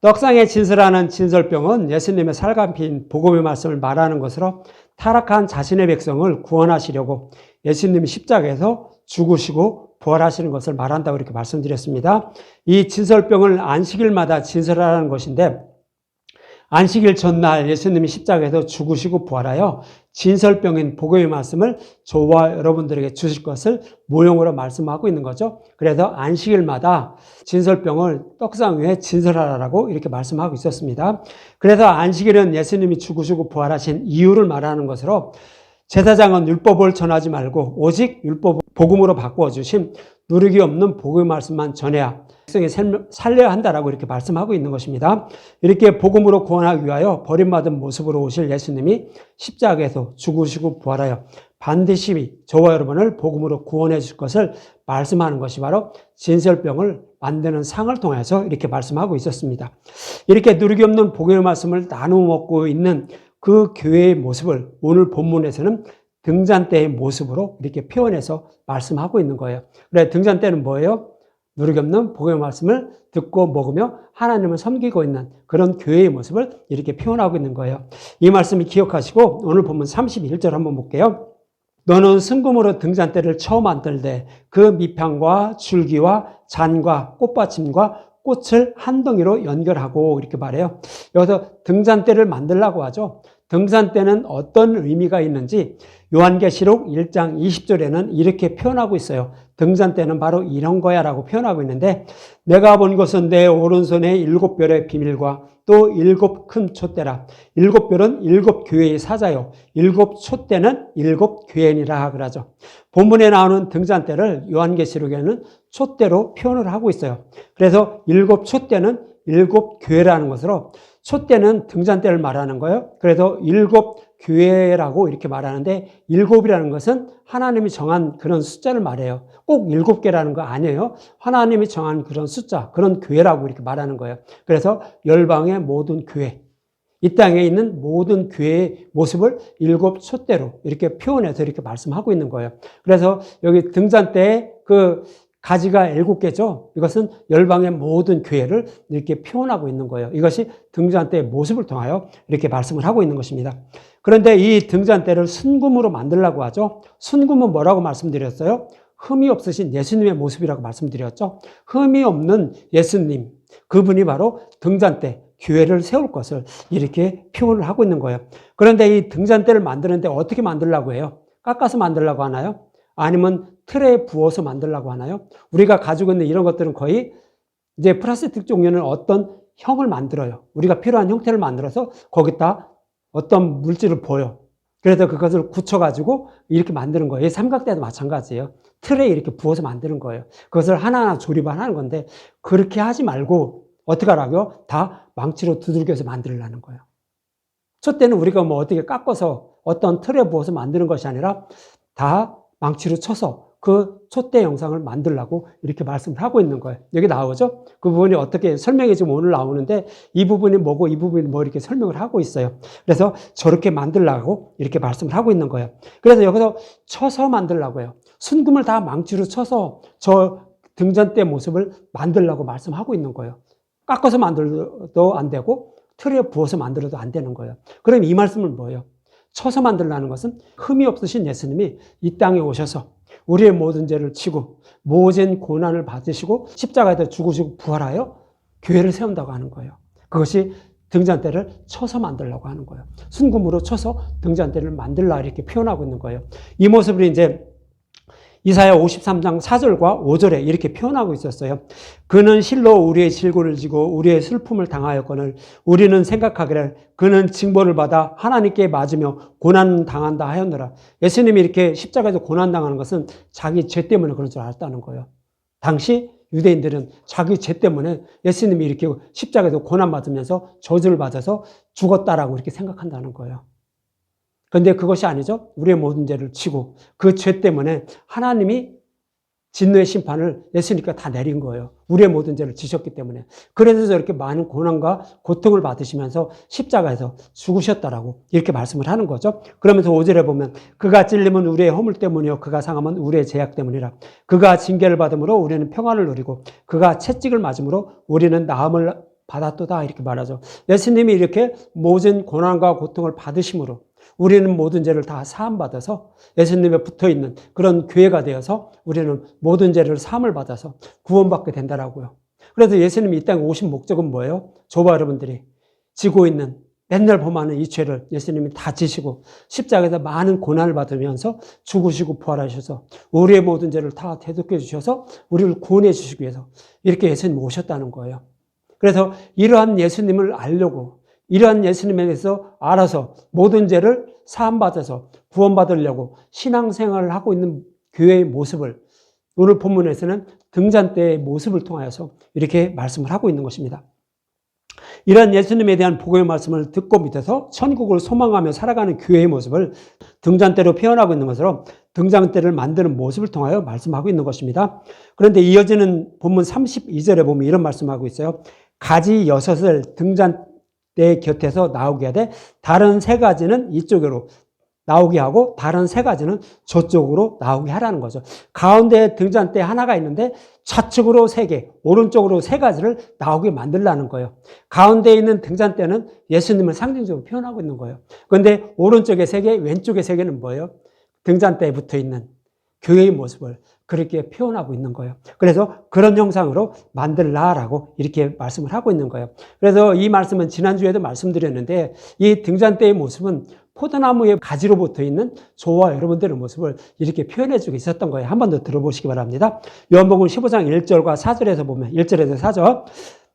떡상의 진설하는 진설병은 예수님의 살감피인 복음의 말씀을 말하는 것으로 타락한 자신의 백성을 구원하시려고 예수님이 십자가에서 죽으시고 부활하시는 것을 말한다고 이렇게 말씀드렸습니다. 이 진설병을 안식일마다 진설하라는 것인데, 안식일 전날 예수님이 십자가에서 죽으시고 부활하여 진설병인 복음의 말씀을 저와 여러분들에게 주실 것을 모형으로 말씀하고 있는 거죠. 그래서 안식일마다 진설병을 떡상 위에 진설하라고 이렇게 말씀하고 있었습니다. 그래서 안식일은 예수님이 죽으시고 부활하신 이유를 말하는 것으로, 제사장은 율법을 전하지 말고 오직 율법을 복음으로 바꾸어 주신 누르기 없는 복음의 말씀만 전해야 백성이 살려야 한다라고 이렇게 말씀하고 있는 것입니다. 이렇게 복음으로 구원하기 위하여 버림받은 모습으로 오실 예수님이 십자가에서 죽으시고 부활하여 반드시 저와 여러분을 복음으로 구원해 줄 것을 말씀하는 것이 바로 진설병을 만드는 상을 통해서 이렇게 말씀하고 있었습니다. 이렇게 누르기 없는 복음의 말씀을 나누어 먹고 있는 그 교회의 모습을 오늘 본문에서는 등잔대의 모습으로 이렇게 표현해서 말씀하고 있는 거예요. 그래, 등잔대는 뭐예요? 누르기 없는 복음의 말씀을 듣고 먹으며 하나님을 섬기고 있는 그런 교회의 모습을 이렇게 표현하고 있는 거예요. 이 말씀을 기억하시고 오늘 본문 31절 한번 볼게요. 너는 순금으로 등잔대를 처음 만들되 그 밑판과 줄기와 잔과 꽃받침과 꽃을 한 덩이로 연결하고 이렇게 말해요. 여기서 등잔대를 만들라고 하죠. 등잔대는 어떤 의미가 있는지 요한계시록 1장 20절에는 이렇게 표현하고 있어요. 등잔대는 바로 이런 거야 라고 표현하고 있는데, 내가 본 것은 내 오른손에 7별의 비밀과 또 7 큰 촛대라. 7별은 7 교회의 사자요, 7 촛대는 7 교회니라 그러죠. 본문에 나오는 등잔대를 요한계시록에는 촛대로 표현을 하고 있어요. 그래서 7 촛대는 7 교회라는 것으로, 촛대는 등잔대를 말하는 거예요. 그래서 7 교회라고 이렇게 말하는데, 7이라는 것은 하나님이 정한 그런 숫자를 말해요. 꼭 7개라는 거 아니에요. 하나님이 정한 그런 숫자, 그런 교회라고 이렇게 말하는 거예요. 그래서 열방의 모든 교회, 이 땅에 있는 모든 교회의 모습을 7 촛대로 이렇게 표현해서 이렇게 말씀하고 있는 거예요. 그래서 여기 등잔대에 그 가지가 7개죠. 이것은 열방의 모든 교회를 이렇게 표현하고 있는 거예요. 이것이 등잔대의 모습을 통하여 이렇게 말씀을 하고 있는 것입니다. 그런데 이 등잔대를 순금으로 만들라고 하죠. 순금은 뭐라고 말씀드렸어요? 흠이 없으신 예수님의 모습이라고 말씀드렸죠. 흠이 없는 예수님, 그분이 바로 등잔대, 교회를 세울 것을 이렇게 표현을 하고 있는 거예요. 그런데 이 등잔대를 만드는데 어떻게 만들려고 해요? 깎아서 만들려고 하나요? 아니면 틀에 부어서 만들려고 하나요? 우리가 가지고 있는 이런 것들은 거의 이제 플라스틱 종류는 어떤 형을 만들어요. 우리가 필요한 형태를 만들어서 거기다 어떤 물질을 부어요. 그래서 그것을 굳혀가지고 이렇게 만드는 거예요. 삼각대도 마찬가지예요. 틀에 이렇게 부어서 만드는 거예요. 그것을 하나하나 조립을 하는 건데, 그렇게 하지 말고 어떻게 하라고요? 다 망치로 두들겨서 만들려는 거예요. 촛대는 우리가 뭐 어떻게 깎아서 어떤 틀에 부어서 만드는 것이 아니라 다 망치로 쳐서 그 촛대 영상을 만들라고 이렇게 말씀을 하고 있는 거예요. 여기 나오죠? 그 부분이 어떻게 설명이 지금 오늘 나오는데, 이 부분이 뭐고 이 부분이 뭐 이렇게 설명을 하고 있어요. 그래서 저렇게 만들라고 이렇게 말씀을 하고 있는 거예요. 그래서 여기서 쳐서 만들라고 해요. 순금을 다 망치로 쳐서 저 등잔대 모습을 만들라고 말씀하고 있는 거예요. 깎아서 만들어도 안 되고 틀에 부어서 만들어도 안 되는 거예요. 그럼 이 말씀은 뭐예요? 쳐서 만들라는 것은 흠이 없으신 예수님이 이 땅에 오셔서 우리의 모든 죄를 지고 모진 고난을 받으시고 십자가에서 죽으시고 부활하여 교회를 세운다고 하는 거예요. 그것이 등잔대를 쳐서 만들려고 하는 거예요. 순금으로 쳐서 등잔대를 만들라 이렇게 표현하고 있는 거예요. 이 모습을 이제 이사야 53장 4절과 5절에 이렇게 표현하고 있었어요. 그는 실로 우리의 질고를 지고 우리의 슬픔을 당하였거늘 우리는 생각하기를 그는 징벌을 받아 하나님께 맞으며 고난 당한다 하였노라. 예수님이 이렇게 십자가에서 고난 당하는 것은 자기 죄 때문에 그런 줄 알았다는 거예요. 당시 유대인들은 자기 죄 때문에 예수님이 이렇게 십자가에서 고난 받으면서 저주를 받아서 죽었다라고 이렇게 생각한다는 거예요. 그런데 그것이 아니죠. 우리의 모든 죄를 지고 그 죄 때문에 하나님이 진노의 심판을 예수님께 다 내린 거예요. 우리의 모든 죄를 지셨기 때문에. 그래서 저렇게 많은 고난과 고통을 받으시면서 십자가에서 죽으셨다라고 이렇게 말씀을 하는 거죠. 그러면서 5절에 보면 그가 찔림은 우리의 허물 때문이요 그가 상함은 우리의 죄악 때문이라. 그가 징계를 받음으로 우리는 평안을 누리고 그가 채찍을 맞음으로 우리는 나음을 받았도다 이렇게 말하죠. 예수님이 이렇게 모든 고난과 고통을 받으심으로 우리는 모든 죄를 다 사함받아서 예수님에 붙어있는 그런 교회가 되어서 우리는 모든 죄를 사함을 받아서 구원받게 된다라고요. 그래서 예수님이 이 땅에 오신 목적은 뭐예요? 저와 여러분들이 지고 있는 맨날 범하는 이 죄를 예수님이 다 지시고 십자가에서 많은 고난을 받으면서 죽으시고 부활하셔서 우리의 모든 죄를 다 대속해 주셔서 우리를 구원해 주시기 위해서 이렇게 예수님이 오셨다는 거예요. 그래서 이러한 예수님을 알려고 이러한 예수님에 대해서 알아서 모든 죄를 사함받아서 구원받으려고 신앙생활을 하고 있는 교회의 모습을 오늘 본문에서는 등잔 때의 모습을 통하여서 이렇게 말씀을 하고 있는 것입니다. 이러한 예수님에 대한 복음의 말씀을 듣고 믿어서 천국을 소망하며 살아가는 교회의 모습을 등잔대로 표현하고 있는 것으로 등잔대를 만드는 모습을 통하여 말씀하고 있는 것입니다. 그런데 이어지는 본문 32절에 보면 이런 말씀하고 있어요. 가지 6을 등잔대 곁에서 나오게 하되 다른 3가지는 이쪽으로 나오게 하고 다른 3가지는 저쪽으로 나오게 하라는 거죠. 가운데 등잔대 하나가 있는데 좌측으로 3개, 오른쪽으로 3가지를 나오게 만들라는 거예요. 가운데 있는 등잔대는 예수님을 상징적으로 표현하고 있는 거예요. 그런데 오른쪽에 3개, 왼쪽에 3개는 뭐예요? 등잔대에 붙어 있는 교회의 모습을 그렇게 표현하고 있는 거예요. 그래서 그런 형상으로 만들라라고 이렇게 말씀을 하고 있는 거예요. 그래서 이 말씀은 지난주에도 말씀드렸는데 이 등잔대의 모습은 포도나무의 가지로 붙어 있는 저와 여러분들의 모습을 이렇게 표현해 주고 있었던 거예요. 한 번 더 들어보시기 바랍니다. 요한복음 15장 1절과 4절에서 보면 1절에서 4절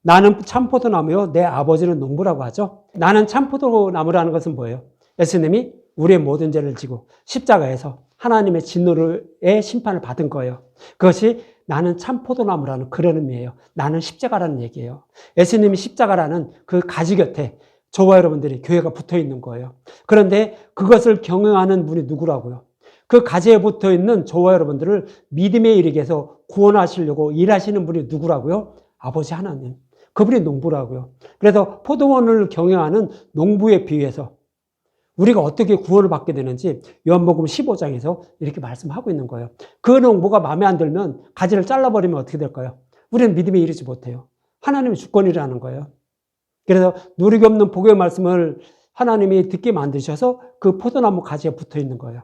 나는 참포도나무요 내 아버지는 농부라고 하죠. 나는 참포도나무라는 것은 뭐예요? 예수님이 우리의 모든 죄를 지고 십자가에서 하나님의 진노의 심판을 받은 거예요. 그것이 나는 참포도나무라는 그런 의미예요. 나는 십자가라는 얘기예요. 예수님이 십자가라는 그 가지 곁에 저와 여러분들이 교회가 붙어 있는 거예요. 그런데 그것을 경영하는 분이 누구라고요? 그 가지에 붙어 있는 저와 여러분들을 믿음에 이르게 해서 구원하시려고 일하시는 분이 누구라고요? 아버지 하나님. 그분이 농부라고요. 그래서 포도원을 경영하는 농부에 비유해서 우리가 어떻게 구원을 받게 되는지 요한복음 15장에서 이렇게 말씀하고 있는 거예요. 그 농부가 마음에 안 들면 가지를 잘라버리면 어떻게 될까요? 우리는 믿음에 이르지 못해요. 하나님의 주권이라는 거예요. 그래서 누리기 없는 복의 말씀을 하나님이 듣게 만드셔서 그 포도나무 가지에 붙어 있는 거예요.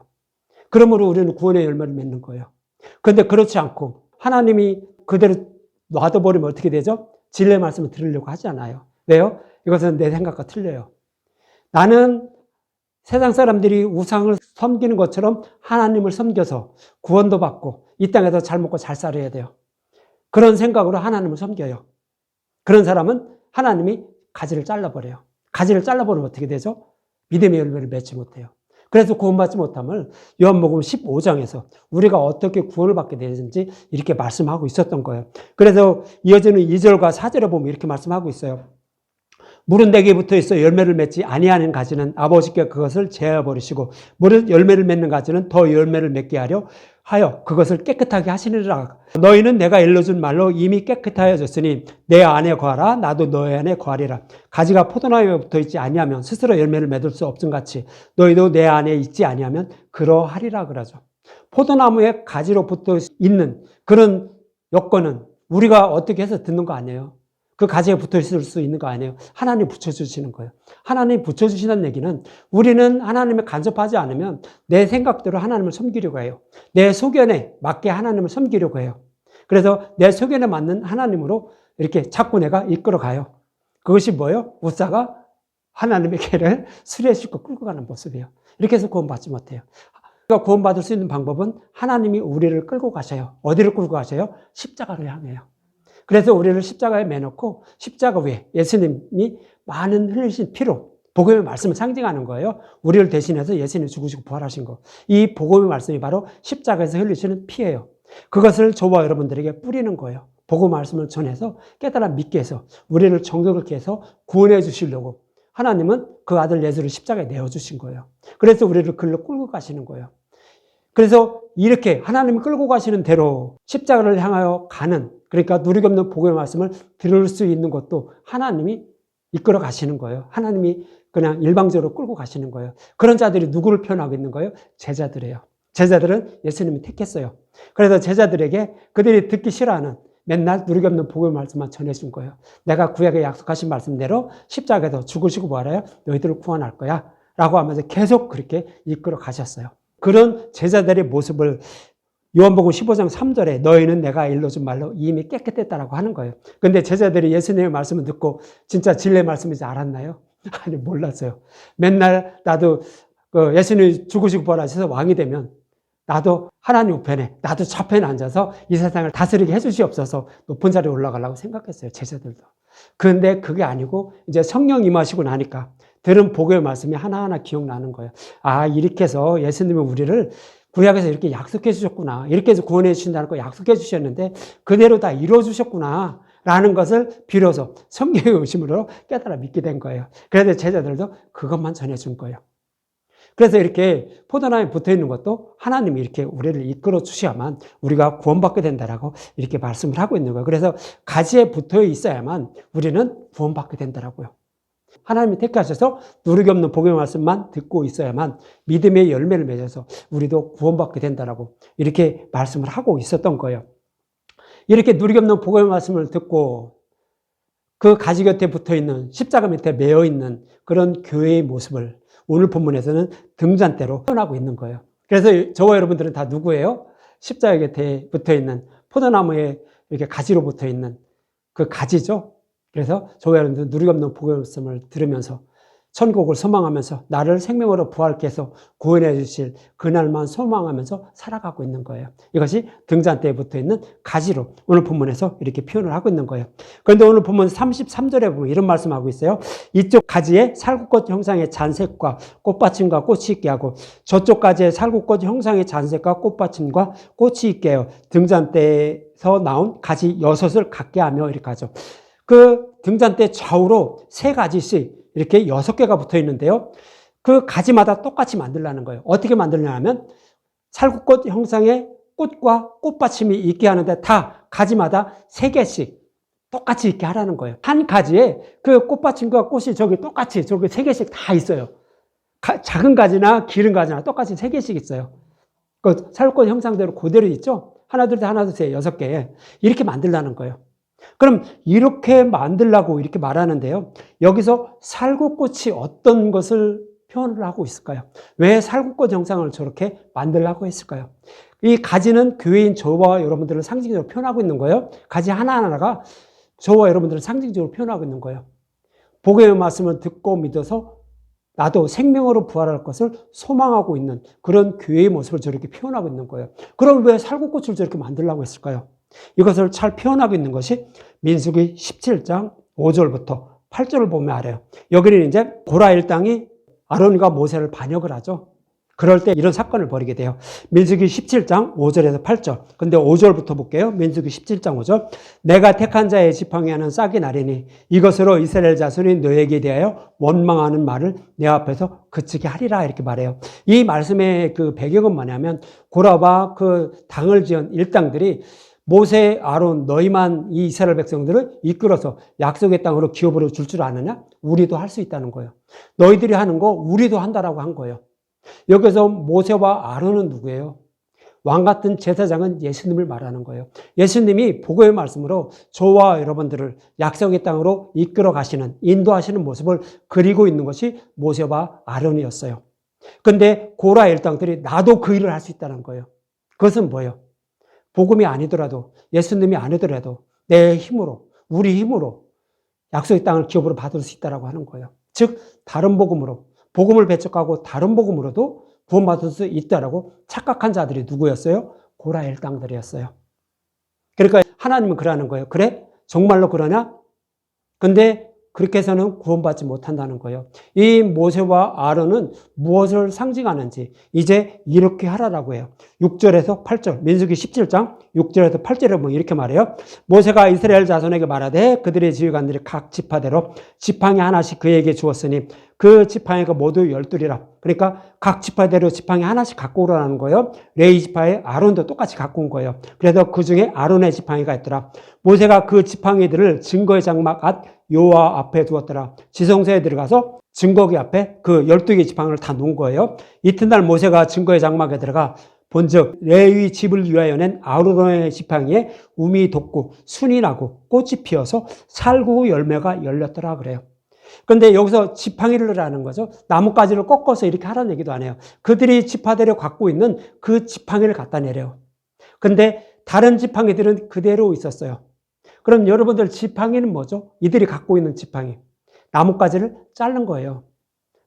그러므로 우리는 구원의 열매를 맺는 거예요. 그런데 그렇지 않고 하나님이 그대로 놔둬버리면 어떻게 되죠? 진리의 말씀을 들으려고 하지 않아요. 왜요? 이것은 내 생각과 틀려요. 나는 세상 사람들이 우상을 섬기는 것처럼 하나님을 섬겨서 구원도 받고 이 땅에서 잘 먹고 잘 살아야 돼요. 그런 생각으로 하나님을 섬겨요. 그런 사람은 하나님이 가지를 잘라버려요. 가지를 잘라버리면 어떻게 되죠? 믿음의 열매를 맺지 못해요. 그래서 구원받지 못함을 요한복음 15장에서 우리가 어떻게 구원을 받게 되는지 이렇게 말씀하고 있었던 거예요. 그래서 이어지는 2절과 4절에 보면 이렇게 말씀하고 있어요. 물은 내게 붙어 있어 열매를 맺지 아니하는 가지는 아버지께 그것을 제하여 버리시고 물은 열매를 맺는 가지는 더 열매를 맺게 하여 그것을 깨끗하게 하시느니라. 너희는 내가 일러준 말로 이미 깨끗하여졌으니 내 안에 거하라 나도 너희 안에 거하리라. 가지가 포도나무에 붙어 있지 아니하면 스스로 열매를 맺을 수 없음 같이 너희도 내 안에 있지 아니하면 그러하리라 그러죠. 포도나무에 가지로 붙어 있는 그런 여건은 우리가 어떻게 해서 듣는 거 아니에요. 그 가지에 붙어 있을 수 있는 거 아니에요. 하나님이 붙여주시는 거예요. 하나님이 붙여주시는 얘기는 우리는 하나님을 간섭하지 않으면 내 생각대로 하나님을 섬기려고 해요. 내 소견에 맞게 하나님을 섬기려고 해요. 그래서 내 소견에 맞는 하나님으로 이렇게 자꾸 내가 이끌어가요. 그것이 뭐예요? 우사가 하나님의 개를 수레에 싣고 끌고 가는 모습이에요. 이렇게 해서 구원받지 못해요. 우리가 구원받을 수 있는 방법은 하나님이 우리를 끌고 가셔요. 어디를 끌고 가셔요? 십자가를 향해요. 그래서 우리를 십자가에 매놓고 십자가 위에 예수님이 많은 흘리신 피로 복음의 말씀을 상징하는 거예요. 우리를 대신해서 예수님이 죽으시고 부활하신 거. 이 복음의 말씀이 바로 십자가에서 흘리시는 피예요. 그것을 저와 여러분들에게 뿌리는 거예요. 복음 말씀을 전해서 깨달아 믿게 해서 우리를 정결케 해서 구원해 주시려고 하나님은 그 아들 예수를 십자가에 내어주신 거예요. 그래서 우리를 글로 끌고 가시는 거예요. 그래서 이렇게 하나님이 끌고 가시는 대로 십자가를 향하여 가는, 그러니까 누리기 없는 복음의 말씀을 들을 수 있는 것도 하나님이 이끌어 가시는 거예요. 하나님이 그냥 일방적으로 끌고 가시는 거예요. 그런 자들이 누구를 표현하고 있는 거예요? 제자들이에요. 제자들은 예수님이 택했어요. 그래서 제자들에게 그들이 듣기 싫어하는 맨날 누르기 없는 복음의 말씀만 전해준 거예요. 내가 구약에 약속하신 말씀대로 십자가에서 죽으시고 부활하여 너희들을 구원할 거야 라고 하면서 계속 그렇게 이끌어 가셨어요. 그런 제자들의 모습을 요한복음 15장 3절에 너희는 내가 일러준 말로 이미 깨끗했다라고 하는 거예요. 근데 제자들이 예수님의 말씀을 듣고 진짜 진리의 말씀인지 알았나요? 아니, 몰랐어요. 맨날 나도 예수님이 죽으시고 부활하셔서 왕이 되면 나도 하나님 우편에, 나도 좌편에 앉아서 이 세상을 다스리게 해주시옵소서 높은 자리에 올라가려고 생각했어요. 제자들도. 그런데 그게 아니고 이제 성령 임하시고 나니까 들은 복음의 말씀이 하나하나 기억나는 거예요. 아, 이렇게 해서 예수님은 우리를 구약에서 이렇게 약속해 주셨구나. 이렇게 해서 구원해 주신다는 거 약속해 주셨는데 그대로 다 이루어 주셨구나. 라는 것을 비로소 성령의 의심으로 깨달아 믿게 된 거예요. 그래서 제자들도 그것만 전해준 거예요. 그래서 이렇게 포도나무에 붙어 있는 것도 하나님이 이렇게 우리를 이끌어 주셔야만 우리가 구원받게 된다라고 이렇게 말씀을 하고 있는 거예요. 그래서 가지에 붙어 있어야만 우리는 구원받게 된다라고요. 하나님이 택하셔서 누르기 없는 복음의 말씀만 듣고 있어야만 믿음의 열매를 맺어서 우리도 구원받게 된다라고 이렇게 말씀을 하고 있었던 거예요. 이렇게 누르기 없는 복음의 말씀을 듣고 그 가지 곁에 붙어 있는 십자가 밑에 매어 있는 그런 교회의 모습을 오늘 본문에서는 등잔대로 표현하고 있는 거예요. 그래서 저와 여러분들은 다 누구예요? 십자가 곁에 붙어 있는 포도나무에 이렇게 가지로 붙어 있는 그 가지죠. 그래서 저와 여러분들은 누르기 없는 복음의 말씀을 들으면서 천국을 소망하면서 나를 생명으로 부활케 해서 구원해 주실 그날만 소망하면서 살아가고 있는 거예요. 이것이 등잔대에 붙어 있는 가지로 오늘 본문에서 이렇게 표현을 하고 있는 거예요. 그런데 오늘 본문 33절에 보면 이런 말씀하고 있어요. 이쪽 가지에 살구꽃 형상의 잔색과 꽃받침과 꽃이 있게 하고 저쪽 가지에 살구꽃 형상의 잔색과 꽃받침과 꽃이 있게 해요. 등잔대에서 나온 가지 6을 갖게 하며 이렇게 하죠. 그 등잔대 좌우로 3가지씩 이렇게 6개가 붙어 있는데요. 그 가지마다 똑같이 만들라는 거예요. 어떻게 만들냐면 살구꽃 형상의 꽃과 꽃받침이 있게 하는데 다 가지마다 3개씩 똑같이 있게 하라는 거예요. 한 가지에 그 꽃받침과 꽃이 저기 똑같이 저기 3개씩 다 있어요. 작은 가지나 기른 가지나 똑같이 3개씩 있어요. 그 살구꽃 형상대로 그대로 있죠. 하나 둘 셋 하나 둘 셋 6개 이렇게 만들라는 거예요. 그럼 이렇게 만들라고 이렇게 말하는데요. 여기서 살구꽃이 어떤 것을 표현을 하고 있을까요? 왜 살구꽃 형상을 저렇게 만들라고 했을까요? 이 가지는 교회인 저와 여러분들을 상징적으로 표현하고 있는 거예요. 가지 하나하나가 저와 여러분들을 상징적으로 표현하고 있는 거예요. 복음의 말씀을 듣고 믿어서 나도 생명으로 부활할 것을 소망하고 있는 그런 교회의 모습을 저렇게 표현하고 있는 거예요. 그럼 왜 살구꽃을 저렇게 만들라고 했을까요? 이것을 잘 표현하고 있는 것이 민수기 17장 5절부터 8절을 보면 알아요. 여기는 이제 고라 일당이 아론과 모세를 반역을 하죠. 그럴 때 이런 사건을 벌이게 돼요. 민수기 17장 5절에서 8절. 근데 5절부터 볼게요. 민수기 17장 5절. 내가 택한 자의 지팡이 하는 싹이 나리니 이것으로 이스라엘 자손이 너에게 대하여 원망하는 말을 내 앞에서 그치게 하리라 이렇게 말해요. 이 말씀의 그 배경은 뭐냐면 고라와 그 당을 지은 일당들이 모세, 아론, 너희만 이 이스라엘 백성들을 이끌어서 약속의 땅으로 기업으로 줄 줄 아느냐? 우리도 할 수 있다는 거예요. 너희들이 하는 거 우리도 한다라고 한 거예요. 여기서 모세와 아론은 누구예요? 왕 같은 제사장은 예수님을 말하는 거예요. 예수님이 복음의 말씀으로 저와 여러분들을 약속의 땅으로 이끌어 가시는, 인도하시는 모습을 그리고 있는 것이 모세와 아론이었어요. 그런데 고라 일당들이 나도 그 일을 할 수 있다는 거예요. 그것은 뭐예요? 복음이 아니더라도 예수님이 아니더라도 내 힘으로 우리 힘으로 약속의 땅을 기업으로 받을 수 있다라고 하는 거예요. 즉 다른 복음으로 복음을 배척하고 다른 복음으로도 구원받을 수 있다라고 착각한 자들이 누구였어요? 고라 일당들이었어요. 그러니까 하나님은 그러는 거예요. 그래? 정말로 그러냐? 근데 그렇게 해서는 구원받지 못한다는 거예요. 이 모세와 아론은 무엇을 상징하는지 이제 이렇게 하라라고 해요. 6절에서 8절, 민수기 17장 6절에서 8절에 보면 이렇게 말해요. 모세가 이스라엘 자손에게 말하되 그들의 지휘관들이 각 지파대로 지팡이 하나씩 그에게 주었으니 그 지팡이가 모두 12이라. 그러니까 각 지파대로 지팡이 하나씩 갖고 오라는 거예요. 레위 지파의 아론도 똑같이 갖고 온 거예요. 그래서 그 중에 아론의 지팡이가 있더라. 모세가 그 지팡이들을 증거의 장막 앞 여호와 앞에 두었더라. 지성소에 들어가서 증거기 앞에 그 12개 지팡이를 다 놓은 거예요. 이튿날 모세가 증거의 장막에 들어가 본즉 레위 집을 위하여 낸 아론의 지팡이에 우미 돋고 순이 나고 꽃이 피어서 살구 열매가 열렸더라 그래요. 그런데 여기서 지팡이를 하는 거죠. 나뭇가지를 꺾어서 이렇게 하라는 얘기도 안 해요. 그들이 지파대로 갖고 있는 그 지팡이를 갖다 내려요. 근데 다른 지팡이들은 그대로 있었어요. 그럼 여러분들 지팡이는 뭐죠? 이들이 갖고 있는 지팡이. 나뭇가지를 자른 거예요.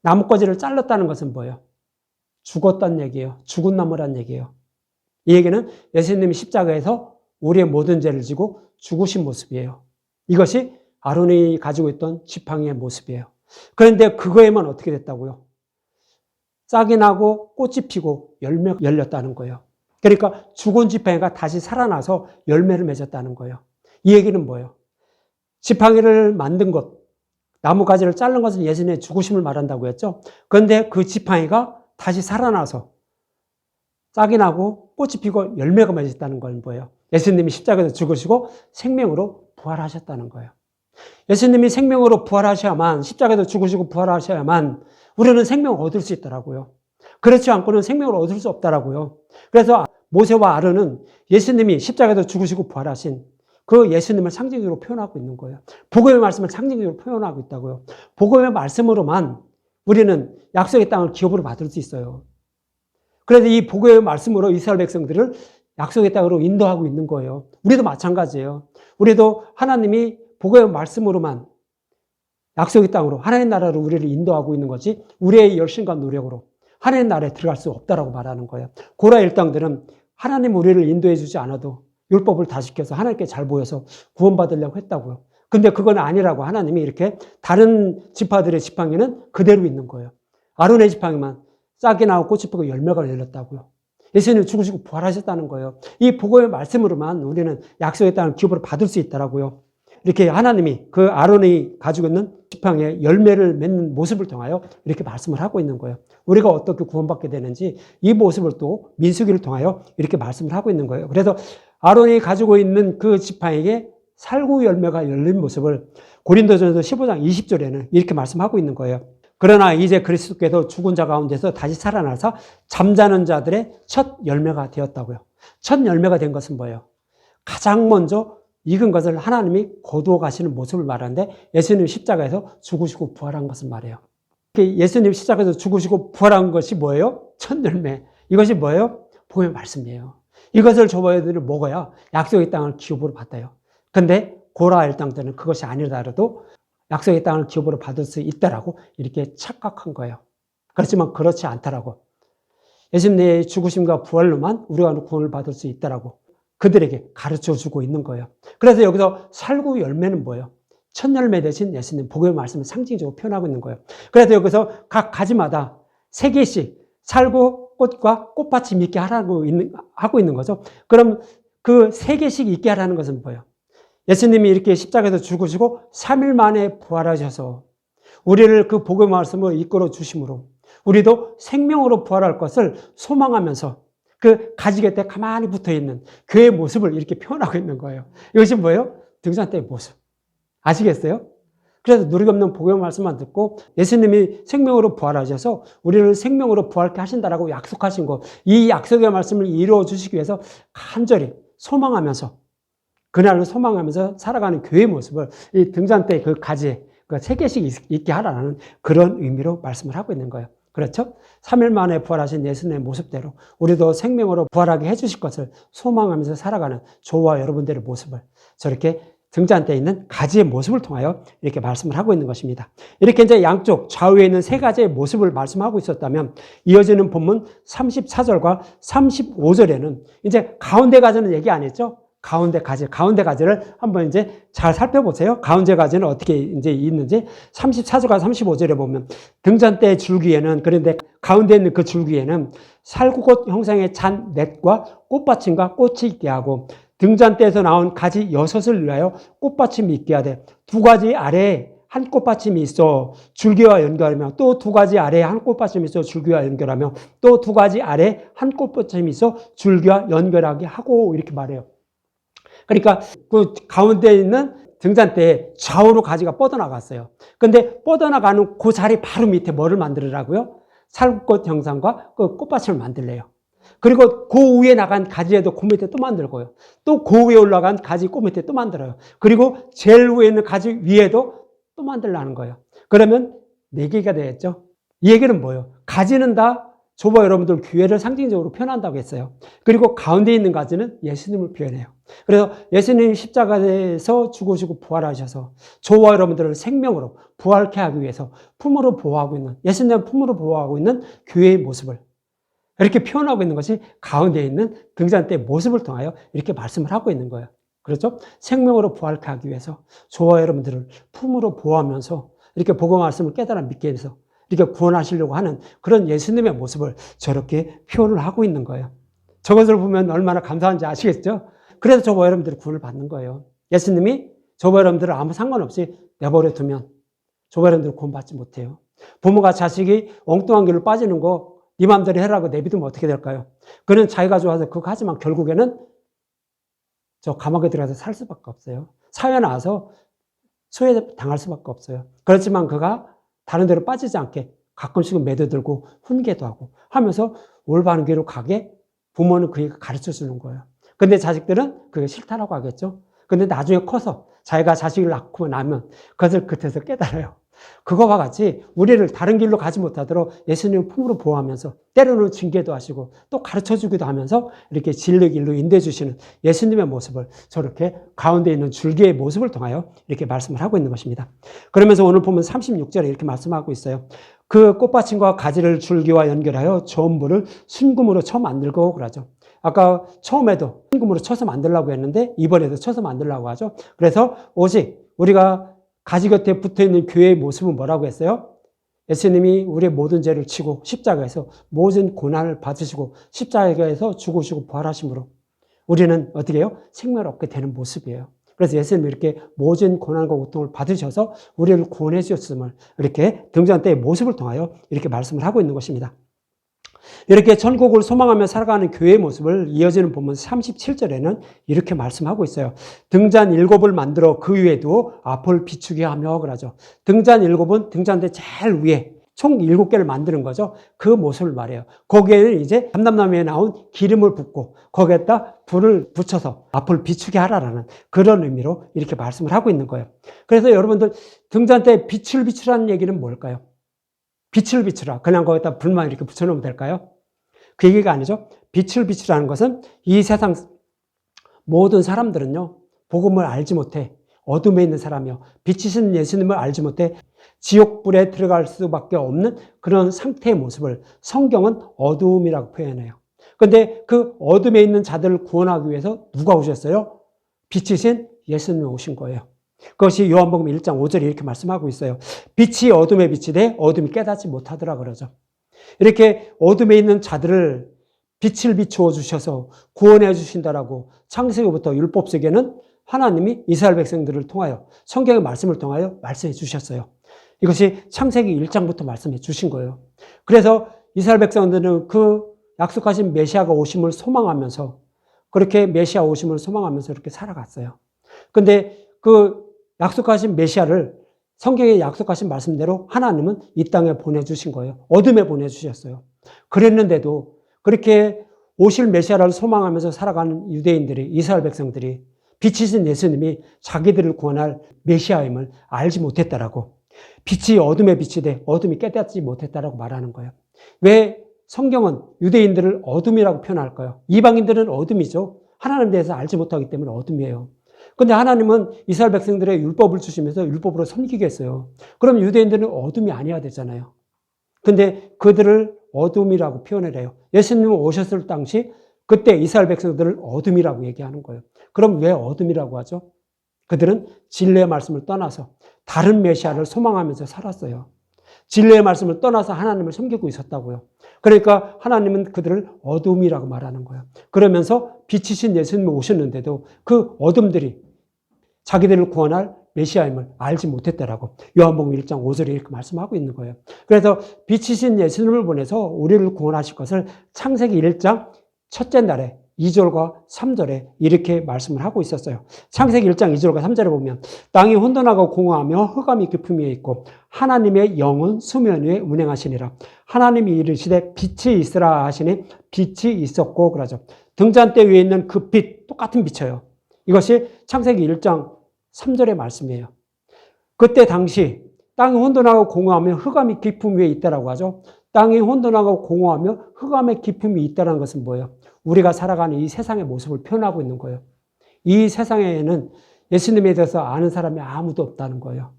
나뭇가지를 잘랐다는 것은 뭐예요? 죽었다는 얘기예요. 죽은 나무란 얘기예요. 이 얘기는 예수님이 십자가에서 우리의 모든 죄를 지고 죽으신 모습이에요. 이것이 아론이 가지고 있던 지팡이의 모습이에요. 그런데 그거에만 어떻게 됐다고요? 싹이 나고 꽃이 피고 열매가 열렸다는 거예요. 그러니까 죽은 지팡이가 다시 살아나서 열매를 맺었다는 거예요. 이 얘기는 뭐예요? 지팡이를 만든 것, 나뭇가지를 자른 것은 예수님의 죽으심을 말한다고 했죠. 그런데 그 지팡이가 다시 살아나서 싹이 나고 꽃이 피고 열매가 맺었다는 건 뭐예요? 예수님이 십자가에서 죽으시고 생명으로 부활하셨다는 거예요. 예수님이 생명으로 부활하셔야만, 십자가에서 죽으시고 부활하셔야만 우리는 생명을 얻을 수 있더라고요. 그렇지 않고는 생명을 얻을 수 없더라고요. 그래서 모세와 아론은 예수님이 십자가에서 죽으시고 부활하신 그 예수님을 상징적으로 표현하고 있는 거예요. 복음의 말씀을 상징적으로 표현하고 있다고요. 복음의 말씀으로만 우리는 약속의 땅을 기업으로 받을 수 있어요. 그래서 이 복음의 말씀으로 이스라엘 백성들을 약속의 땅으로 인도하고 있는 거예요. 우리도 마찬가지예요. 우리도 하나님이 복음의 말씀으로만 약속의 땅으로 하나님 나라로 우리를 인도하고 있는 거지 우리의 열심과 노력으로 하나님 나라에 들어갈 수 없다라고 말하는 거예요. 고라 일당들은 하나님 우리를 인도해 주지 않아도 율법을 다 지켜서 하나님께 잘 보여서 구원받으려고 했다고요. 근데 그건 아니라고 하나님이 이렇게 다른 지파들의 지팡이는 그대로 있는 거예요. 아론의 지팡이만 싹이 나고 꽃이 피고 열매가 열렸다고요. 예수님이 죽으시고 부활하셨다는 거예요. 이 복음의 말씀으로만 우리는 약속의 땅을 기업으로 받을 수 있다라고요. 이렇게 하나님이 그 아론이 가지고 있는 지팡이에 열매를 맺는 모습을 통하여 이렇게 말씀을 하고 있는 거예요. 우리가 어떻게 구원받게 되는지 이 모습을 또 민수기를 통하여 이렇게 말씀을 하고 있는 거예요. 그래서 아론이 가지고 있는 그 지팡이에 살구 열매가 열린 모습을 고린도전서 15장 20절에는 이렇게 말씀하고 있는 거예요. 그러나 이제 그리스도께서 죽은 자 가운데서 다시 살아나서 잠자는 자들의 첫 열매가 되었다고요. 첫 열매가 된 것은 뭐예요? 가장 먼저 익은 것을 하나님이 거두어 가시는 모습을 말하는데 예수님 십자가에서 죽으시고 부활한 것을 말해요. 예수님 십자가에서 죽으시고 부활한 것이 뭐예요? 첫 열매. 이것이 뭐예요? 복음의 말씀이에요. 이것을 저희들이 먹어야 약속의 땅을 기업으로 받아요. 근데 고라 일당들은 그것이 아니더라도 약속의 땅을 기업으로 받을 수 있다라고 이렇게 착각한 거예요. 그렇지만 그렇지 않다라고. 예수님의 죽으심과 부활로만 우리가 구원을 받을 수 있다라고 그들에게 가르쳐주고 있는 거예요. 그래서 여기서 살구 열매는 뭐예요? 첫 열매 대신 예수님 복음의 말씀을 상징적으로 표현하고 있는 거예요. 그래서 여기서 각 가지마다 3개씩 살구 꽃과 꽃밭이 있게 하고 있는 거죠. 그럼 그 3개씩 있게 하라는 것은 뭐예요? 예수님이 이렇게 십자가에서 죽으시고 3일 만에 부활하셔서 우리를 그 복음의 말씀을 이끌어 주심으로 우리도 생명으로 부활할 것을 소망하면서 그 가지 곁에 가만히 붙어있는 그의 모습을 이렇게 표현하고 있는 거예요. 이것이 뭐예요? 등잔대의 모습. 아시겠어요? 그래서 누리기 없는 복음의 말씀만 듣고 예수님이 생명으로 부활하셔서 우리를 생명으로 부활케 하신다라고 약속하신 것, 이 약속의 말씀을 이루어 주시기 위해서 간절히 소망하면서 그날을 소망하면서 살아가는 교회의 모습을 이 등잔대 그 가지에 그 3개씩 있게 하라는 그런 의미로 말씀을 하고 있는 거예요. 그렇죠? 3일 만에 부활하신 예수님의 모습대로 우리도 생명으로 부활하게 해주실 것을 소망하면서 살아가는 저와 여러분들의 모습을 저렇게 등잔대에 있는 가지의 모습을 통하여 이렇게 말씀을 하고 있는 것입니다. 이렇게 이제 양쪽 좌우에 있는 3가지의 모습을 말씀하고 있었다면 이어지는 본문 34절과 35절에는 이제 가운데 가지는 얘기 안 했죠? 가운데 가지를 한번 이제 잘 살펴보세요. 가운데 가지는 어떻게 이제 있는지 34절과 35절에 보면 등잔대의 줄기에는 그런데 가운데 있는 그 줄기에는 살구꽃 형상의 잔 넷과 꽃받침과 꽃이 있게 하고 등잔대에서 나온 가지 6을 위하여 꽃받침이 있게 하되 2가지 아래에 한 꽃받침이 있어 줄기와 연결하며 또 2가지 아래에 한 꽃받침이 있어 줄기와 연결하며 또 2가지 아래에 한 꽃받침이 있어 줄기와 연결하게 하고 이렇게 말해요. 그러니까 그 가운데 있는 등잔대에 좌우로 가지가 뻗어나갔어요. 근데 뻗어나가는 그 자리 바로 밑에 뭐를 만들으라고요? 살구꽃 형상과 그 꽃받침을 만들래요. 그리고 그 위에 나간 가지에도 그 밑에 또 만들고요. 또 그 위에 올라간 가지 그 밑에 또 만들어요. 그리고 제일 위에 있는 가지 위에도 또 만들라는 거예요. 그러면 4개가 되겠죠. 이 얘기는 뭐예요? 가지는 다 저와 여러분들 교회를 상징적으로 표현한다고 했어요. 그리고 가운데 있는 가지는 예수님을 표현해요. 그래서 예수님이 십자가에서 죽으시고 부활하셔서 저와 여러분들을 생명으로 부활케 하기 위해서 품으로 보호하고 있는, 예수님을 품으로 보호하고 있는 교회의 모습을 이렇게 표현하고 있는 것이 가운데 있는 등잔대의 모습을 통하여 이렇게 말씀을 하고 있는 거예요. 그렇죠? 생명으로 부활케 하기 위해서 저와 여러분들을 품으로 보호하면서 이렇게 복음 말씀을 깨달아 믿게 해서 이렇게 구원하시려고 하는 그런 예수님의 모습을 저렇게 표현을 하고 있는 거예요. 저것을 보면 얼마나 감사한지 아시겠죠? 그래서 저와 여러분들이 구원을 받는 거예요. 예수님이 저와 여러분들을 아무 상관없이 내버려 두면 저와 여러분들은 구원받지 못해요. 부모가 자식이 엉뚱한 길로 빠지는 거 네 맘대로 해라고 내비두면 어떻게 될까요? 그는 자기가 좋아서 그거 하지만 결국에는 저 감옥에 들어가서 살 수밖에 없어요. 사회 나와서 소외당할 수밖에 없어요. 그렇지만 그가 다른 데로 빠지지 않게 가끔씩은 매도들고 훈계도 하고 하면서 올바른 길로 가게 부모는 그에게 가르쳐 주는 거예요. 근데 자식들은 그게 싫다라고 하겠죠. 근데 나중에 커서 자기가 자식을 낳고 나면 그것을 그때서 깨달아요. 그거와 같이 우리를 다른 길로 가지 못하도록 예수님 품으로 보호하면서 때로는 징계도 하시고 또 가르쳐주기도 하면서 이렇게 진리의 길로 인도해 주시는 예수님의 모습을 저렇게 가운데 있는 줄기의 모습을 통하여 이렇게 말씀을 하고 있는 것입니다. 그러면서 오늘 보면 36절에 이렇게 말씀하고 있어요. 그 꽃받침과 가지를 줄기와 연결하여 전부를 순금으로 쳐 만들고 그러죠. 아까 처음에도 순금으로 쳐서 만들려고 했는데 이번에도 쳐서 만들려고 하죠. 그래서 오직 우리가 가지 곁에 붙어있는 교회의 모습은 뭐라고 했어요? 예수님이 우리의 모든 죄를 치고 십자가에서 모든 고난을 받으시고 십자가에서 죽으시고 부활하심으로 우리는 어떻게 해요? 생명을 얻게 되는 모습이에요. 그래서 예수님이 이렇게 모든 고난과 고통을 받으셔서 우리를 구원해 주셨음을 이렇게 등잔대의 모습을 통하여 이렇게 말씀을 하고 있는 것입니다. 이렇게 천국을 소망하며 살아가는 교회의 모습을 이어지는 본문 37절에는 이렇게 말씀하고 있어요. 등잔 7을 만들어 그 위에 두어 앞을 비추게 하며 그러죠. 등잔 7은 등잔대 제일 위에 총 7개를 만드는 거죠. 그 모습을 말해요. 거기에는 이제 감람나무에 나온 기름을 붓고 거기에다 불을 붙여서 앞을 비추게 하라라는 그런 의미로 이렇게 말씀을 하고 있는 거예요. 그래서 여러분들 등잔대에 빛을 비추라는 얘기는 뭘까요? 빛을 비추라. 그냥 거기다 불만 이렇게 붙여놓으면 될까요? 그 얘기가 아니죠. 빛을 비추라는 것은 이 세상 모든 사람들은요, 복음을 알지 못해 어둠에 있는 사람이요, 빛이신 예수님을 알지 못해 지옥불에 들어갈 수밖에 없는 그런 상태의 모습을 성경은 어둠이라고 표현해요. 그런데 그 어둠에 있는 자들을 구원하기 위해서 누가 오셨어요? 빛이신 예수님이 오신 거예요. 그것이 요한복음 1장 5절에 이렇게 말씀하고 있어요. 빛이 어둠에 비치되 어둠이 깨닫지 못하더라 그러죠. 이렇게 어둠에 있는 자들을 빛을 비추어 주셔서 구원해 주신다라고 창세기부터 율법 세계는 하나님이 이스라엘 백성들을 통하여 성경의 말씀을 통하여 말씀해 주셨어요. 이것이 창세기 1장부터 말씀해 주신 거예요. 그래서 이스라엘 백성들은 그 약속하신 메시아가 오심을 소망하면서 그렇게 메시아 오심을 소망하면서 이렇게 살아갔어요. 근데 그 약속하신 메시아를 성경에 약속하신 말씀대로 하나님은 이 땅에 보내주신 거예요. 어둠에 보내주셨어요. 그랬는데도 그렇게 오실 메시아를 소망하면서 살아가는 유대인들이, 이스라엘 백성들이 빛이신 예수님이 자기들을 구원할 메시아임을 알지 못했다라고, 빛이 어둠에 비치되 어둠이 깨닫지 못했다라고 말하는 거예요. 왜 성경은 유대인들을 어둠이라고 표현할까요? 이방인들은 어둠이죠. 하나님에 대해서 알지 못하기 때문에 어둠이에요. 근데 하나님은 이스라엘 백성들의 율법을 주시면서 율법으로 섬기게 했어요. 그럼 유대인들은 어둠이 아니어야 되잖아요. 근데 그들을 어둠이라고 표현을 해요. 예수님은 오셨을 당시 그때 이스라엘 백성들을 어둠이라고 얘기하는 거예요. 그럼 왜 어둠이라고 하죠? 그들은 진리의 말씀을 떠나서 다른 메시아를 소망하면서 살았어요. 진리의 말씀을 떠나서 하나님을 섬기고 있었다고요. 그러니까 하나님은 그들을 어둠이라고 말하는 거예요. 그러면서 빛이신 예수님이 오셨는데도 그 어둠들이 자기들을 구원할 메시아임을 알지 못했다라고 요한복음 1장 5절에 이렇게 말씀하고 있는 거예요. 그래서 빛이신 예수님을 보내서 우리를 구원하실 것을 창세기 1장 첫째 날에 2절과 3절에 이렇게 말씀을 하고 있었어요. 창세기 1장 2절과 3절에 보면 땅이 혼돈하고 공허하며 흑암이 깊음 위에 있고 하나님의 영은 수면 위에 운행하시니라. 하나님이 이르시되 빛이 있으라 하시니 빛이 있었고 그러죠. 등잔대 위에 있는 그 빛, 똑같은 빛이에요. 이것이 창세기 1장 3절의 말씀이에요. 그때 당시 땅이 혼돈하고 공허하며 흑암이 깊음 위에 있다라고 하죠. 땅이 혼돈하고 공허하며 흑암의 깊음이 있다는 것은 뭐예요? 우리가 살아가는 이 세상의 모습을 표현하고 있는 거예요. 이 세상에는 예수님에 대해서 아는 사람이 아무도 없다는 거예요.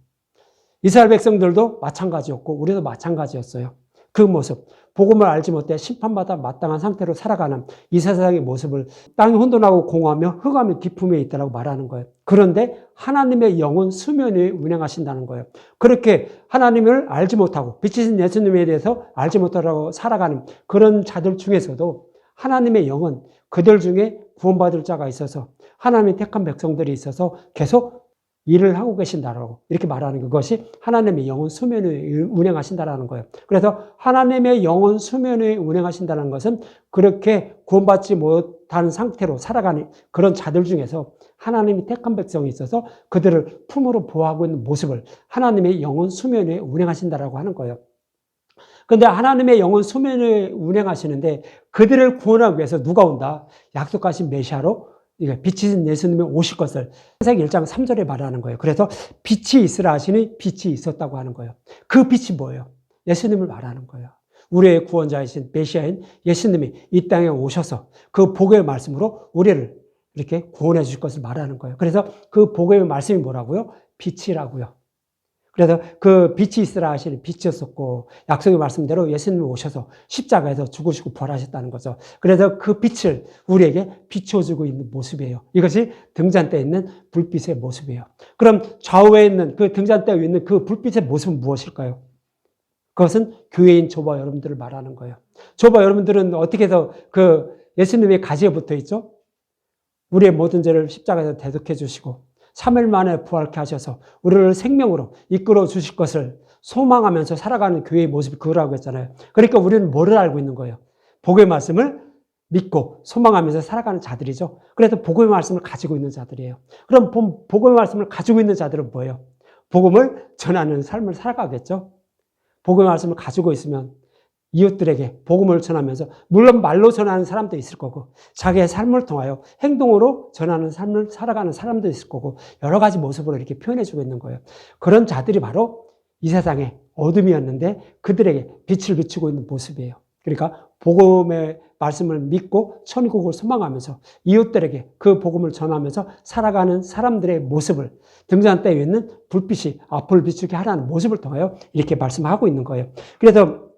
이스라엘 백성들도 마찬가지였고 우리도 마찬가지였어요. 그 모습, 복음을 알지 못해 심판받아 마땅한 상태로 살아가는 이 세상의 모습을 땅이 혼돈하고 공허하며 흑암의 깊음에 있다고 말하는 거예요. 그런데 하나님의 영은 수면 위에 운행하신다는 거예요. 그렇게 하나님을 알지 못하고 빛이신 예수님에 대해서 알지 못하고 살아가는 그런 자들 중에서도 하나님의 영은 그들 중에 구원받을 자가 있어서 하나님의 택한 백성들이 있어서 계속 일을 하고 계신다라고 이렇게 말하는 것이 하나님의 영은 수면 위에 운행하신다라는 거예요. 그래서 하나님의 영은 수면 위에 운행하신다는 것은 그렇게 구원받지 못하는 상태로 살아가는 그런 자들 중에서 하나님이 택한 백성이 있어서 그들을 품으로 보호하고 있는 모습을 하나님의 영은 수면 위에 운행하신다라고 하는 거예요. 그런데 하나님의 영은 수면 위에 운행하시는데 그들을 구원하기 위해서 누가 온다? 약속하신 메시아로 빛이신 예수님이 오실 것을 창세기 1장 3절에 말하는 거예요. 그래서 빛이 있으라 하시니 빛이 있었다고 하는 거예요. 그 빛이 뭐예요? 예수님을 말하는 거예요. 우리의 구원자이신 메시아인 예수님이 이 땅에 오셔서 그 복음의 말씀으로 우리를 이렇게 구원해 주실 것을 말하는 거예요. 그래서 그 복음의 말씀이 뭐라고요? 빛이라고요. 그래서 그 빛이 있으라 하시는 빛이었었고 약속의 말씀대로 예수님이 오셔서 십자가에서 죽으시고 부활하셨다는 거죠. 그래서 그 빛을 우리에게 비춰주고 있는 모습이에요. 이것이 등잔대에 있는 불빛의 모습이에요. 그럼 좌우에 있는 그 등잔대에 있는 그 불빛의 모습은 무엇일까요? 그것은 교회인 저와 여러분들을 말하는 거예요. 저와 여러분들은 어떻게 해서 그 예수님의 가지에 붙어 있죠? 우리의 모든 죄를 십자가에서 대속해 주시고 3일 만에 부활케 하셔서 우리를 생명으로 이끌어 주실 것을 소망하면서 살아가는 교회의 모습이 그거라고 했잖아요. 그러니까 우리는 뭐를 알고 있는 거예요? 복음의 말씀을 믿고 소망하면서 살아가는 자들이죠. 그래서 복음의 말씀을 가지고 있는 자들이에요. 그럼 복음의 말씀을 가지고 있는 자들은 뭐예요? 복음을 전하는 삶을 살아가겠죠. 복음의 말씀을 가지고 있으면 이웃들에게 복음을 전하면서 물론 말로 전하는 사람도 있을 거고 자기의 삶을 통하여 행동으로 전하는 삶을 살아가는 사람도 있을 거고 여러 가지 모습으로 이렇게 표현해주고 있는 거예요. 그런 자들이 바로 이 세상의 어둠이었는데 그들에게 빛을 비추고 있는 모습이에요. 그러니까 복음의 말씀을 믿고 천국을 소망하면서 이웃들에게 그 복음을 전하면서 살아가는 사람들의 모습을 등잔대에 있는 불빛이 앞을 비추게 하라는 모습을 통하여 이렇게 말씀하고 있는 거예요. 그래서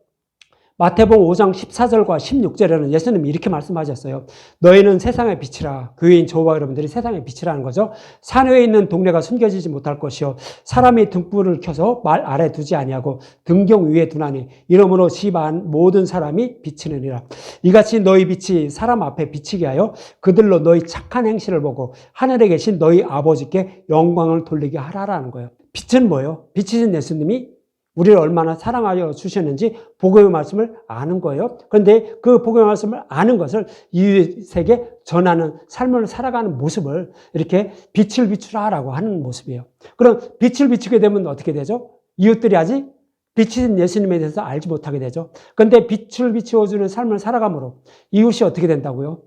마태복음 5장 14절과 16절에는 예수님이 이렇게 말씀하셨어요. 너희는 세상의 빛이라. 교회인 저와 여러분들이 세상의 빛이라는 거죠. 산 위에 있는 동네가 숨겨지지 못할 것이요 사람이 등불을 켜서 말 아래 두지 아니하고 등경 위에 두나니 이러므로 집 안 모든 사람이 비치느니라. 이같이 너희 빛이 사람 앞에 비치게 하여 그들로 너희 착한 행실을 보고 하늘에 계신 너희 아버지께 영광을 돌리게 하라라는 거예요. 빛은 뭐예요? 빛이신 예수님이 우리를 얼마나 사랑하여 주셨는지 복음의 말씀을 아는 거예요. 그런데 그 복음의 말씀을 아는 것을 이웃에게 전하는 삶을 살아가는 모습을 이렇게 빛을 비추라라고 하는 모습이에요. 그럼 빛을 비추게 되면 어떻게 되죠? 이웃들이 아직 빛이신 예수님에 대해서 알지 못하게 되죠. 그런데 빛을 비추어주는 삶을 살아감으로 이웃이 어떻게 된다고요?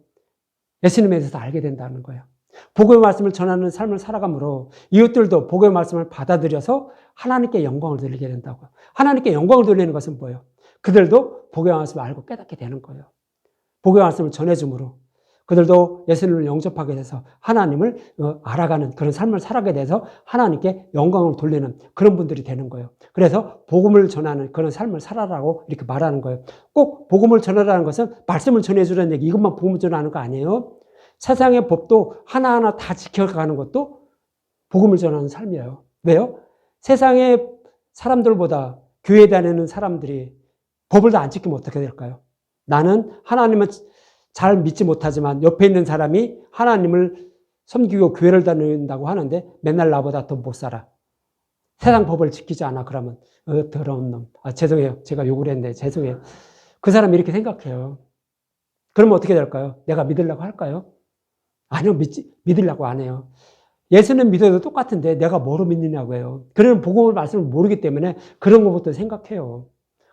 예수님에 대해서 알게 된다는 거예요. 복음의 말씀을 전하는 삶을 살아감으로 이웃들도 복음의 말씀을 받아들여서 하나님께 영광을 돌리게 된다고요. 하나님께 영광을 돌리는 것은 뭐예요? 그들도 복음의 말씀을 알고 깨닫게 되는 거예요. 복음의 말씀을 전해줌으로 그들도 예수님을 영접하게 돼서 하나님을 알아가는 그런 삶을 살아가게 돼서 하나님께 영광을 돌리는 그런 분들이 되는 거예요. 그래서 복음을 전하는 그런 삶을 살아라고 이렇게 말하는 거예요. 꼭 복음을 전하라는 것은 말씀을 전해주라는 얘기, 이것만 복음을 전하는 거 아니에요. 세상의 법도 하나하나 다 지켜가는 것도 복음을 전하는 삶이에요. 왜요? 세상의 사람들보다 교회에 다니는 사람들이 법을 다 안 지키면 어떻게 될까요? 나는 하나님을 잘 믿지 못하지만 옆에 있는 사람이 하나님을 섬기고 교회를 다닌다고 하는데 맨날 나보다 더 못 살아. 세상 법을 지키지 않아. 그러면 더러운 놈. 죄송해요. 제가 욕을 했는데 죄송해요. 그 사람이 이렇게 생각해요. 그러면 어떻게 될까요? 내가 믿으려고 할까요? 아니요, 믿으려고 안 해요. 예수는 믿어도 똑같은데 내가 뭐로 믿느냐고 해요. 그런 복음을 말씀을 모르기 때문에 그런 것부터 생각해요.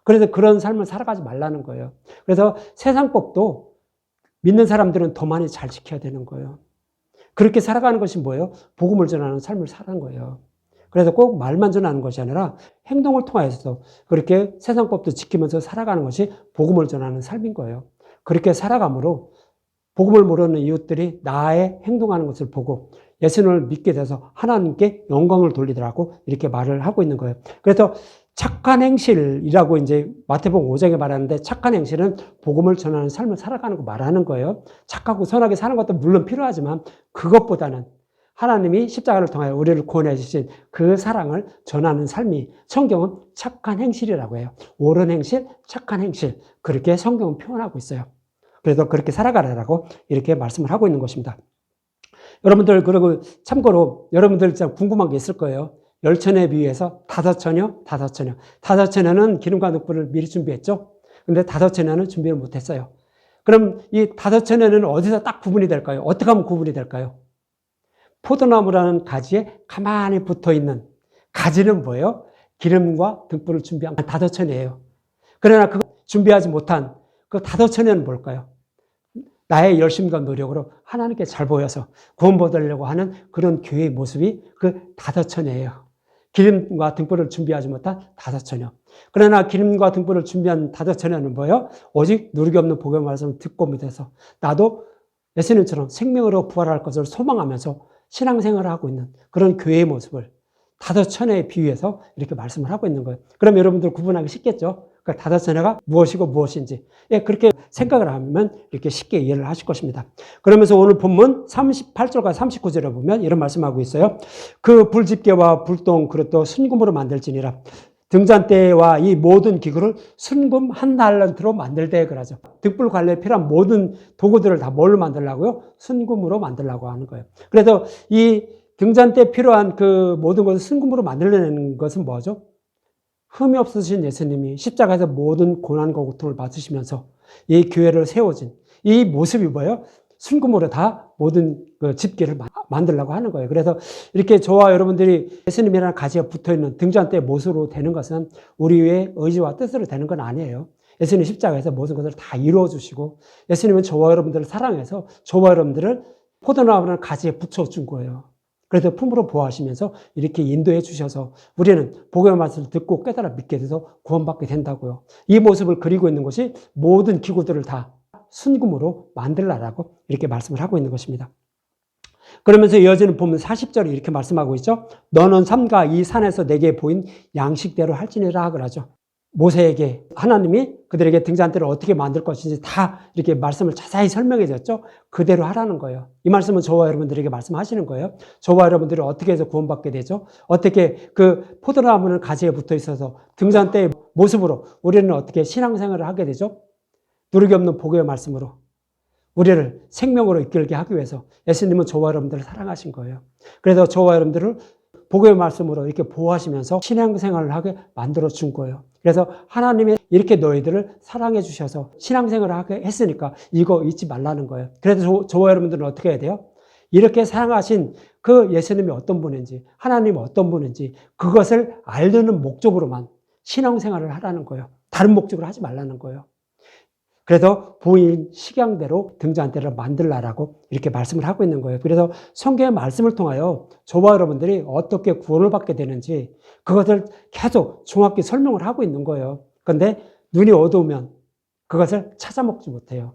그래서 그런 삶을 살아가지 말라는 거예요. 그래서 세상법도 믿는 사람들은 더 많이 잘 지켜야 되는 거예요. 그렇게 살아가는 것이 뭐예요? 복음을 전하는 삶을 사는 거예요. 그래서 꼭 말만 전하는 것이 아니라 행동을 통해서 그렇게 세상법도 지키면서 살아가는 것이 복음을 전하는 삶인 거예요. 그렇게 살아감으로 복음을 모르는 이웃들이 나의 행동하는 것을 보고 예수님을 믿게 돼서 하나님께 영광을 돌리더라고 이렇게 말을 하고 있는 거예요. 그래서 착한 행실이라고 이제 마태복음 5장에 말하는데 착한 행실은 복음을 전하는 삶을 살아가는 거 말하는 거예요. 착하고 선하게 사는 것도 물론 필요하지만 그것보다는 하나님이 십자가를 통하여 우리를 구원해 주신 그 사랑을 전하는 삶이 성경은 착한 행실이라고 해요. 옳은 행실, 착한 행실 그렇게 성경은 표현하고 있어요. 그래서 그렇게 살아가라고 이렇게 말씀을 하고 있는 것입니다. 여러분들 그리고 참고로 여러분들 참 궁금한 게 있을 거예요. 10처녀에 비해서 5처녀, 5처녀. 5처녀는 기름과 늑불을 미리 준비했죠. 근데 5처녀는 준비를 못했어요. 그럼 이 5처녀는 어디서 딱 구분이 될까요? 어떻게 하면 구분이 될까요? 포도나무라는 가지에 가만히 붙어 있는 가지는 뭐예요? 기름과 등불을 준비한 5처녀예요. 그러나 그 준비하지 못한 그 5처녀는 뭘까요? 나의 열심과 노력으로 하나님께 잘 보여서 구원받으려고 하는 그런 교회의 모습이 그 5처녀예요. 기름과 등불을 준비하지 못한 5처녀. 그러나 기름과 등불을 준비한 5처녀는 뭐예요? 오직 누르기 없는 복음의 말씀을 듣고 믿어서 나도 예수님처럼 생명으로 부활할 것을 소망하면서 신앙생활을 하고 있는 그런 교회의 모습을 5처녀에 비유해서 이렇게 말씀을 하고 있는 거예요. 그럼 여러분들 구분하기 쉽겠죠? 그러니까 5처녀가 무엇이고 무엇인지. 예, 그렇게 생각을 하면 이렇게 쉽게 이해를 하실 것입니다. 그러면서 오늘 본문 38절과 39절에 보면 이런 말씀하고 있어요. 그 불집게와 불똥 그릇도 순금으로 만들지니라. 등잔대와 이 모든 기구를 순금 한 달란트로 만들되 그러죠. 등불 관리에 필요한 모든 도구들을 다 뭘로 만들라고요? 순금으로 만들라고 하는 거예요. 그래서 이 등잔대에 필요한 그 모든 것을 순금으로 만들어내는 것은 뭐죠? 흠이 없으신 예수님이 십자가에서 모든 고난과 고통을 받으시면서 이 교회를 세워진 이 모습이 뭐예요? 순금으로 다 모든 그 집게를 만들려고 하는 거예요. 그래서 이렇게 저와 여러분들이 예수님이라는 가지가 붙어있는 등잔대의 모습으로 되는 것은 우리의 의지와 뜻으로 되는 건 아니에요. 예수님 십자가에서 모든 것을 다 이루어 주시고 예수님은 저와 여러분들을 사랑해서 저와 여러분들을 포도나무라는 가지에 붙여준 거예요. 그래서 품으로 보호하시면서 이렇게 인도해 주셔서 우리는 복음의 말씀을 듣고 깨달아 믿게 돼서 구원받게 된다고요. 이 모습을 그리고 있는 것이 모든 기구들을 다 순금으로 만들라라고 이렇게 말씀을 하고 있는 것입니다. 그러면서 이어지는 보면 40절에 이렇게 말씀하고 있죠. 너는 삼가 이 산에서 내게 보인 양식대로 할지니라 그러죠. 모세에게 하나님이 그들에게 등잔대를 어떻게 만들 것인지 다 이렇게 말씀을 자세히 설명해 줬죠. 그대로 하라는 거예요. 이 말씀은 저와 여러분들에게 말씀하시는 거예요. 저와 여러분들이 어떻게 해서 구원받게 되죠? 어떻게 그 포도나무는 가지에 붙어 있어서 등잔대의 모습으로 우리는 어떻게 신앙생활을 하게 되죠? 누르기 없는 복음의 말씀으로 우리를 생명으로 이끌게 하기 위해서 예수님은 저와 여러분들을 사랑하신 거예요. 그래서 저와 여러분들을 복음의 말씀으로 이렇게 보호하시면서 신앙생활을 하게 만들어 준 거예요. 그래서 하나님이 이렇게 너희들을 사랑해 주셔서 신앙생활을 하게 했으니까 이거 잊지 말라는 거예요. 그래서 저와 여러분들은 어떻게 해야 돼요? 이렇게 사랑하신 그 예수님이 어떤 분인지 하나님이 어떤 분인지 그것을 알려는 목적으로만 신앙생활을 하라는 거예요. 다른 목적으로 하지 말라는 거예요. 그래서 보인 식양대로 등잔대를 만들라라고 이렇게 말씀을 하고 있는 거예요. 그래서 성경의 말씀을 통하여 저와 여러분들이 어떻게 구원을 받게 되는지 그것을 계속 정확히 설명을 하고 있는 거예요. 그런데 눈이 어두우면 그것을 찾아먹지 못해요.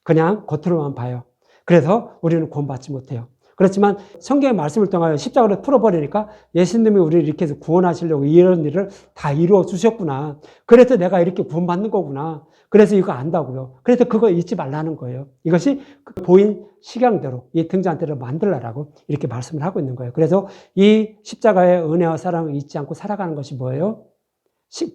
그냥 겉으로만 봐요. 그래서 우리는 구원받지 못해요. 그렇지만 성경의 말씀을 통하여 십자가를 풀어버리니까 예수님이 우리를 이렇게 해서 구원하시려고 이런 일을 다 이루어 주셨구나. 그래서 내가 이렇게 구원받는 거구나. 그래서 이거 안다고요. 그래서 그거 잊지 말라는 거예요. 이것이 보인 식양대로 이 등잔대를 만들라라고 이렇게 말씀을 하고 있는 거예요. 그래서 이 십자가의 은혜와 사랑을 잊지 않고 살아가는 것이 뭐예요?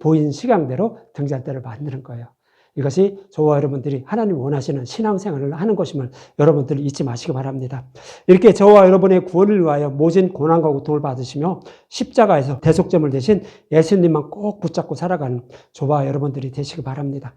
보인 식양대로 등잔대를 만드는 거예요. 이것이 저와 여러분들이 하나님 원하시는 신앙생활을 하는 것임을 여러분들이 잊지 마시기 바랍니다. 이렇게 저와 여러분의 구원을 위하여 모진 고난과 고통을 받으시며 십자가에서 대속점을 대신 예수님만 꼭 붙잡고 살아가는 저와 여러분들이 되시기 바랍니다.